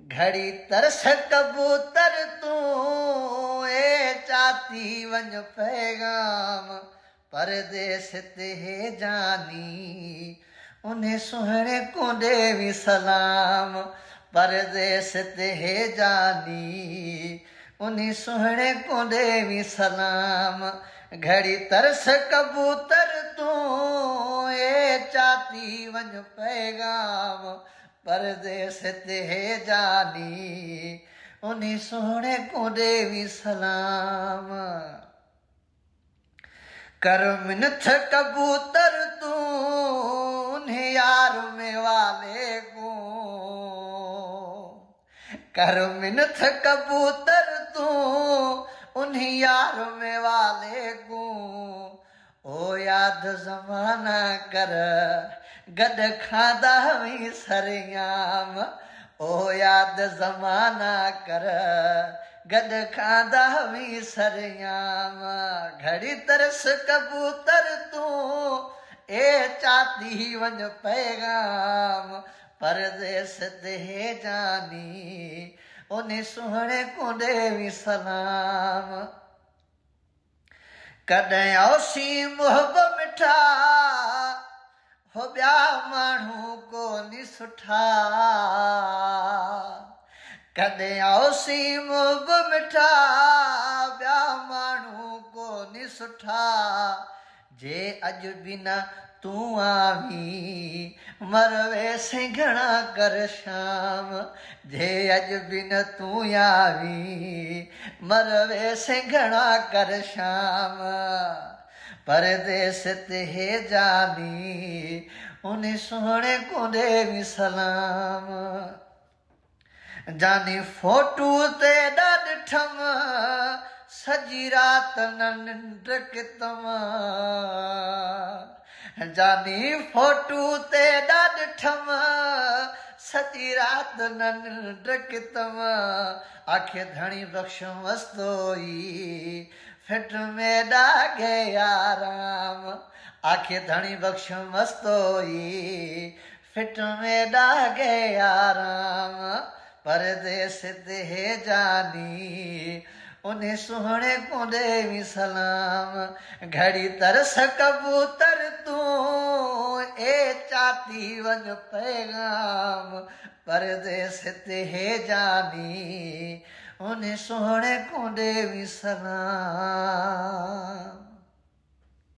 घड़ी तरस कबूतर तूं ए चाती वञ पैगाम परदेस ते हे जानी उन सुहिणे को ॾेवी सलाम परदेस ते हे जानी उन सुहिणे को ॾेवी सलाम घड़ी तरस कबूतर तूं ए चाती वञ पैगाम परदेस ते हे जानी उन सुहिणे को ॾेवी सलाम कर मिनथ कबूतर तूं उन यार में वाले को कर मिनथ कबूतर तूं उन यार में वाले को ओ याद ज़माना कर गॾ खाधा हुई सरयाम ओ याद ज़माना कर गॾ खाधा हुई सरयाम घड़ी तरस कबूतर तूं ए चाती वञ पैगाम परदेस ते हे जानी उन सुहिणे को ॾेवी सलाम कॾहिं औसी मुहब मिठा हो ॿिया माण्हू कोन्ह सुठा कॾहिं औसी मुहब मिठा ॿिया माण्हू कोन्ह सुठा जे अॼु बिना तूं आहीं मरवे सिंघणा कर शाम जे अॼु बिना तूं आहीं मरवे सिंघणा कर शाम परदेस ते हे जानी उन सुहिणे को ॾेवी सलाम जानी फोटू ते ॾिठम सॼी राति न निंड कितम जानी फोटू ते ॾिठम सॼी राति न निंड कितम आखे धणी बख़्श मस्तोई फिट में डागे आराम आखे धणी बख़्श मस्तोई फिट में डागे आराम परदेस ते हे जानी उन सुहिणे को ॾेवी सलाम घड़ी तरस कबूतर तूं ए चाती वञ पैगाम परदेस ते हे जानी उन सुहिणे को ॾेवी सलाम